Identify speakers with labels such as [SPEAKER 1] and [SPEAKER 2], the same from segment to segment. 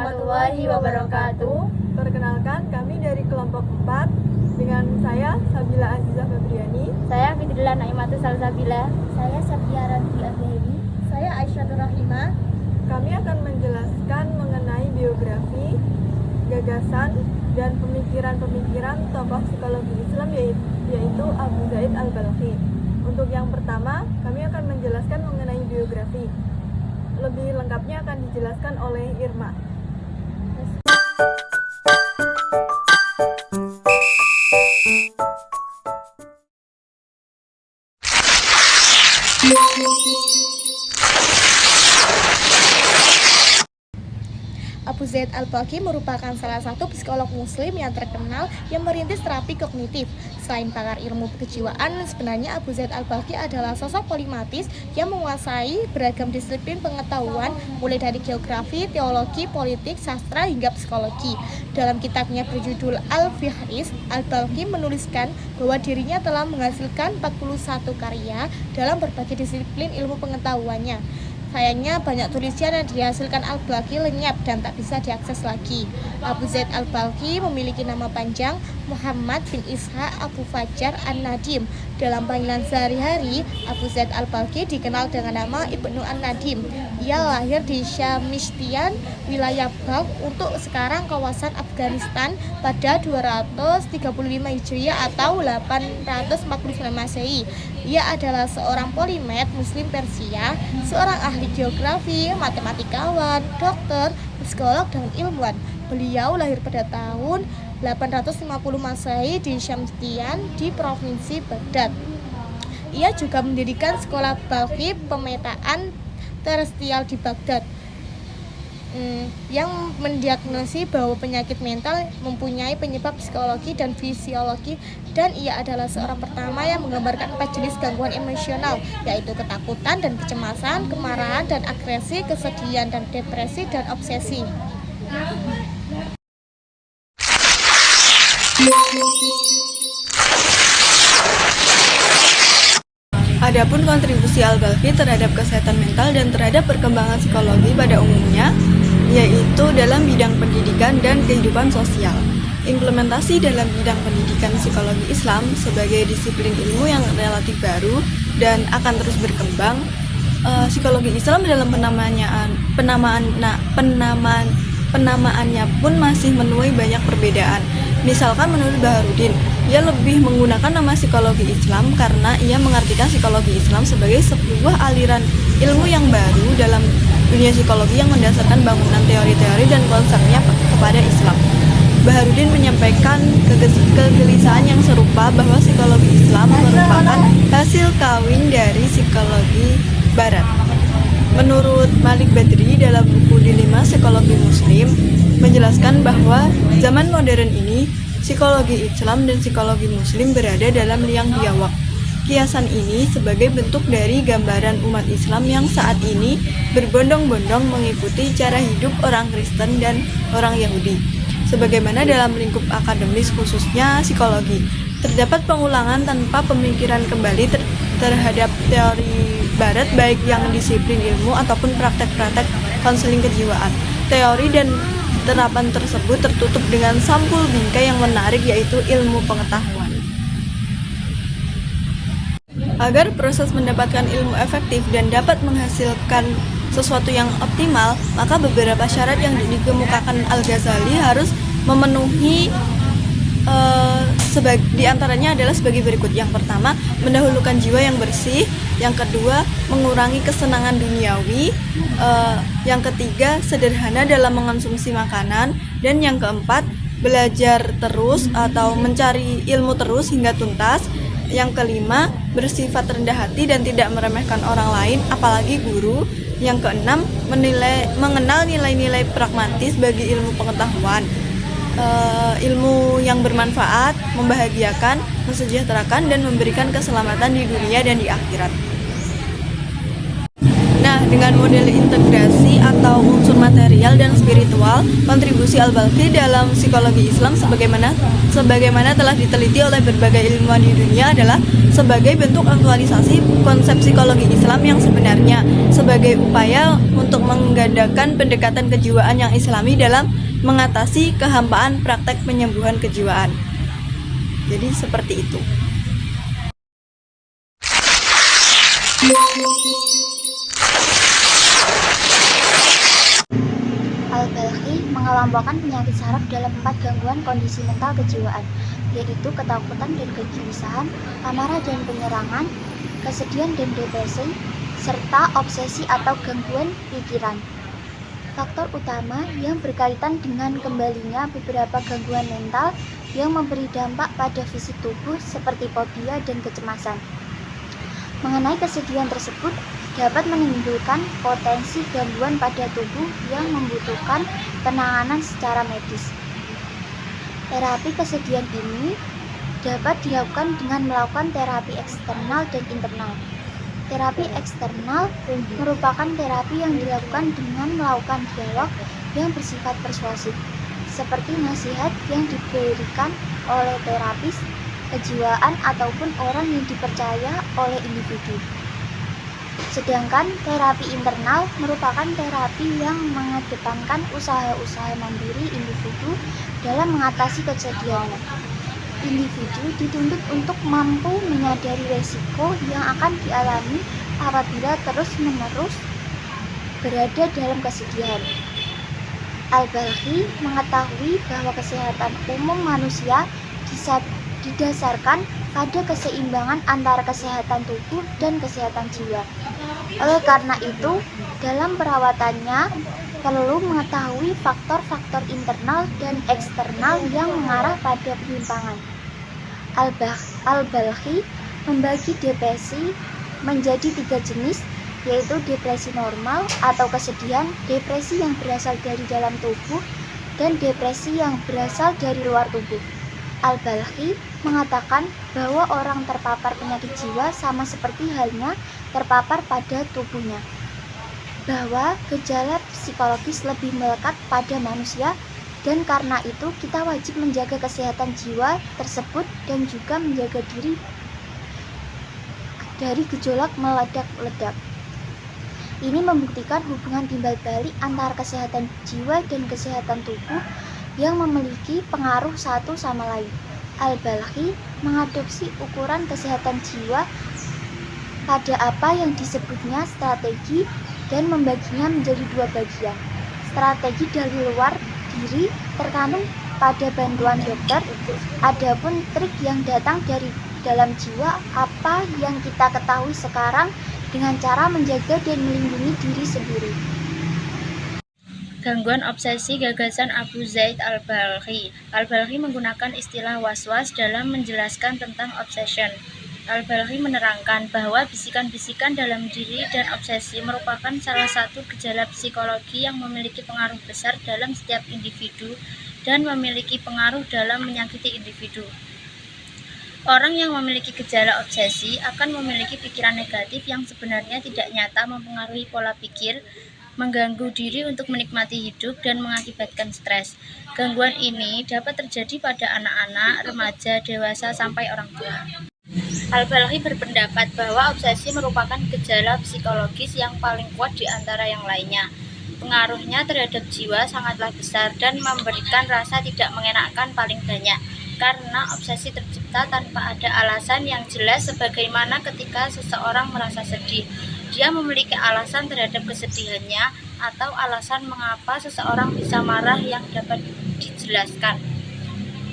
[SPEAKER 1] warahmatullahi wabarakatuh.
[SPEAKER 2] Perkenalkan, kami dari kelompok 4 dengan saya Sabila Azizah Febriani.
[SPEAKER 1] Saya Fitrillah Naimatus Salsabila.
[SPEAKER 3] Saya Safiara Dwi Abrahimi. Saya Aisyah Rahimah.
[SPEAKER 2] Kami akan menjelaskan mengenai biografi, gagasan, dan pemikiran-pemikiran tokoh psikologi Islam yaitu Abu Zaid Al-Balkhi. Untuk yang pertama, kami akan menjelaskan mengenai biografi. Lebih lengkapnya akan dijelaskan oleh Irma.
[SPEAKER 3] Abu Zaid Al-Balkhi merupakan salah satu psikolog muslim yang terkenal yang merintis terapi kognitif. Selain pakar ilmu kejiwaan, sebenarnya Abu Zaid Al-Balkhi adalah sosok polimatis yang menguasai beragam disiplin pengetahuan mulai dari geografi, teologi, politik, sastra hingga psikologi. Dalam kitabnya berjudul Al-Fihris, Al-Balkhi menuliskan bahwa dirinya telah menghasilkan 41 karya dalam berbagai disiplin ilmu pengetahuannya. Sayangnya banyak tulisan yang dihasilkan Al-Balkhi lenyap dan tak bisa diakses lagi. Abu Zaid Al-Balkhi memiliki nama panjang Muhammad bin Ishaq Abu Fajar An-Nadim. Dalam panggilan sehari-hari, Abu Zaid Al-Balkhi dikenal dengan nama Ibnu An-Nadim. Ia lahir di Syamistian, wilayah Balkh untuk sekarang kawasan Afghanistan pada 235 Hijriah atau 849 Masehi. Ia adalah seorang polimet muslim Persia, seorang ahli geografi, matematikawan, dokter, psikolog, dan ilmuwan. Beliau lahir pada tahun 850 Masehi di Syamstian di Provinsi Baghdad. Ia juga mendirikan sekolah Balkhi pemetaan terestrial di Baghdad yang mendiagnosis bahwa penyakit mental mempunyai penyebab psikologi dan fisiologi, dan ia adalah seorang pertama yang menggambarkan 4 jenis gangguan emosional, yaitu ketakutan dan kecemasan, kemarahan dan agresi, kesedihan dan depresi, dan obsesi.
[SPEAKER 2] Adapun kontribusi Al-Balkhi terhadap kesehatan mental dan terhadap perkembangan psikologi pada umumnya, yaitu dalam bidang pendidikan dan kehidupan sosial. Implementasi dalam bidang pendidikan psikologi Islam sebagai disiplin ilmu yang relatif baru dan akan terus berkembang. Psikologi Islam dalam penamaannya pun masih menuai banyak perbedaan. Misalkan menurut Baharudin, ia lebih menggunakan nama psikologi Islam karena ia mengartikan psikologi Islam sebagai sebuah aliran ilmu yang baru dalam dunia psikologi yang mendasarkan bangunan teori-teori dan konsepnya kepada Islam. Baharudin menyampaikan kegelisahan yang serupa bahwa psikologi Islam merupakan hasil kawin dari psikologi Barat. Menurut Malik Badri dalam buku Dilema Psikologi Muslim menjelaskan bahwa zaman modern ini psikologi Islam dan psikologi Muslim berada dalam liang biawak. Kiasan ini sebagai bentuk dari gambaran umat Islam yang saat ini berbondong-bondong mengikuti cara hidup orang Kristen dan orang Yahudi. Sebagaimana dalam lingkup akademis khususnya psikologi, terdapat pengulangan tanpa pemikiran kembali terhadap teori Barat baik yang disiplin ilmu ataupun praktek-praktek konseling kejiwaan. Teori dan terapan tersebut tertutup dengan sampul bingkai yang menarik, yaitu ilmu pengetahuan. Agar proses mendapatkan ilmu efektif dan dapat menghasilkan sesuatu yang optimal, maka beberapa syarat yang dikemukakan Al-Ghazali harus memenuhi. Di antaranya adalah sebagai berikut. Yang pertama, mendahulukan jiwa yang bersih. Yang kedua, mengurangi kesenangan duniawi. Yang ketiga, sederhana dalam mengonsumsi makanan. Dan yang keempat, belajar terus atau mencari ilmu terus hingga tuntas. Yang kelima, bersifat rendah hati dan tidak meremehkan orang lain, apalagi guru. Yang keenam, mengenal nilai-nilai pragmatis bagi ilmu pengetahuan. Ilmu yang bermanfaat, membahagiakan, mensejahterakan, dan memberikan keselamatan di dunia dan di akhirat. Nah, dengan model integrasi atau unsur material dan spiritual, kontribusi Al-Balkhi dalam psikologi Islam sebagaimana telah diteliti oleh berbagai ilmuwan di dunia adalah sebagai bentuk aktualisasi konsep psikologi Islam yang sebenarnya, sebagai upaya untuk menggandakan pendekatan kejiwaan yang Islami dalam mengatasi kehampaan praktek penyembuhan kejiwaan. Jadi seperti itu.
[SPEAKER 4] Al-Balkhi mengelompokkan penyakit saraf dalam 4 gangguan kondisi mental kejiwaan, yaitu ketakutan dan kegelisahan, amarah dan penyerangan, kesedihan dan depresi, serta obsesi atau gangguan pikiran. Faktor utama yang berkaitan dengan kembalinya beberapa gangguan mental yang memberi dampak pada fisik tubuh seperti fobia dan kecemasan. Mengenai kesedihan tersebut dapat menimbulkan potensi gangguan pada tubuh yang membutuhkan penanganan secara medis. Terapi kesedihan ini dapat dilakukan dengan melakukan terapi eksternal dan internal. Terapi eksternal merupakan terapi yang dilakukan dengan melakukan dialog yang bersifat persuasif, seperti nasihat yang diberikan oleh terapis kejiwaan ataupun orang yang dipercaya oleh individu. Sedangkan terapi internal merupakan terapi yang mengedepankan usaha-usaha mandiri individu dalam mengatasi kesedihannya. Individu dituntut untuk mampu menyadari resiko yang akan dialami apabila terus-menerus berada dalam kesedihan. Al-Balkhi mengetahui bahwa kesehatan umum manusia didasarkan pada keseimbangan antara kesehatan tubuh dan kesehatan jiwa. Oleh karena itu, dalam perawatannya perlu mengetahui faktor-faktor internal dan eksternal yang mengarah pada penyimpangan. Al-Balkhi membagi depresi menjadi 3 jenis, yaitu depresi normal atau kesedihan, depresi yang berasal dari dalam tubuh, dan depresi yang berasal dari luar tubuh. Al-Balkhi mengatakan bahwa orang terpapar penyakit jiwa sama seperti halnya terpapar pada tubuhnya, bahwa gejala psikologis lebih melekat pada manusia, dan karena itu kita wajib menjaga kesehatan jiwa tersebut dan juga menjaga diri dari gejolak meledak-ledak. Ini membuktikan hubungan timbal balik antara kesehatan jiwa dan kesehatan tubuh yang memiliki pengaruh satu sama lain. Al-Balkhi mengadopsi ukuran kesehatan jiwa pada apa yang disebutnya strategi dan membaginya menjadi 2 bagian. Strategi dari luar diri terkandung pada bantuan dokter, adapun trik yang datang dari dalam jiwa apa yang kita ketahui sekarang dengan cara menjaga dan melindungi diri sendiri.
[SPEAKER 1] Gangguan obsesi gagasan Abu Zaid Al-Balkhi. Al-Balkhi menggunakan istilah was-was dalam menjelaskan tentang obsession. Al-Balkhi menerangkan bahwa bisikan-bisikan dalam diri dan obsesi merupakan salah satu gejala psikologi yang memiliki pengaruh besar dalam setiap individu dan memiliki pengaruh dalam menyakiti individu. Orang yang memiliki gejala obsesi akan memiliki pikiran negatif yang sebenarnya tidak nyata, mempengaruhi pola pikir, mengganggu diri untuk menikmati hidup, dan mengakibatkan stres. Gangguan ini dapat terjadi pada anak-anak, remaja, dewasa, sampai orang tua. Al-Balkhi berpendapat bahwa obsesi merupakan gejala psikologis yang paling kuat di antara yang lainnya. Pengaruhnya terhadap jiwa sangatlah besar dan memberikan rasa tidak mengenakan paling banyak, karena obsesi tercipta tanpa ada alasan yang jelas, sebagaimana ketika seseorang merasa sedih. Dia memiliki alasan terhadap kesedihannya atau alasan mengapa seseorang bisa marah yang dapat dijelaskan.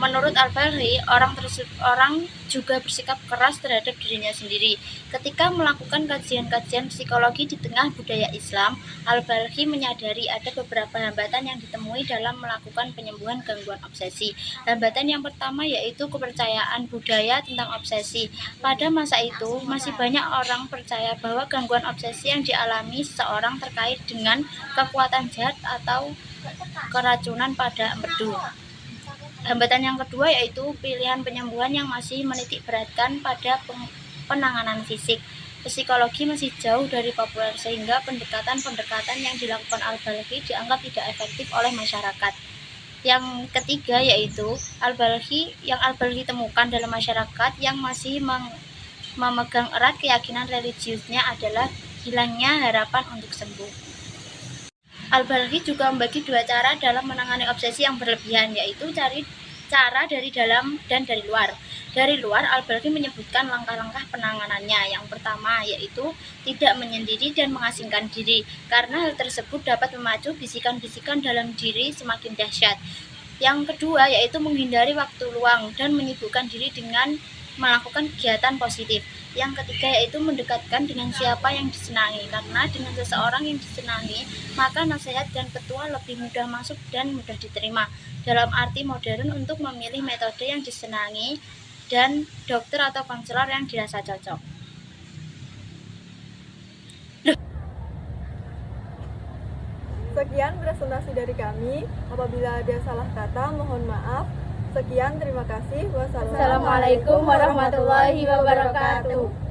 [SPEAKER 1] Menurut Al-Balkhi, orang juga bersikap keras terhadap dirinya sendiri. Ketika melakukan kajian-kajian psikologi di tengah budaya Islam, Al-Balkhi menyadari ada beberapa hambatan yang ditemui dalam melakukan penyembuhan gangguan obsesi. Hambatan yang pertama yaitu kepercayaan budaya tentang obsesi. Pada masa itu, masih banyak orang percaya bahwa gangguan obsesi yang dialami seseorang terkait dengan kekuatan jahat atau keracunan pada empedu. Hambatan yang kedua yaitu pilihan penyembuhan yang masih menitik beratkan pada penanganan fisik. psikologi masih jauh dari populer sehingga pendekatan-pendekatan yang dilakukan Al-Balkhi dianggap tidak efektif oleh masyarakat. Yang ketiga yaitu yang Al-Balkhi temukan dalam masyarakat yang masih memegang erat keyakinan religiusnya adalah hilangnya harapan untuk sembuh. Al-Balkhi juga membagi dua cara dalam menangani obsesi yang berlebihan, yaitu cari cara dari dalam dan dari luar. Dari luar, Al-Balkhi menyebutkan langkah-langkah penanganannya. Yang pertama yaitu tidak menyendiri dan mengasingkan diri, karena hal tersebut dapat memacu bisikan-bisikan dalam diri semakin dahsyat. Yang kedua yaitu menghindari waktu luang dan menyibukkan diri dengan melakukan kegiatan positif. Yang ketiga yaitu mendekatkan dengan siapa yang disenangi, karena dengan seseorang yang disenangi maka nasihat dan petua lebih mudah masuk dan mudah diterima. Dalam arti modern, untuk memilih metode yang disenangi dan dokter atau konselor yang dirasa cocok.
[SPEAKER 2] Sekian presentasi dari kami. Apabila ada salah kata, mohon maaf. Sekian, terima kasih. Wassalamualaikum
[SPEAKER 3] Assalamualaikum warahmatullahi wabarakatuh.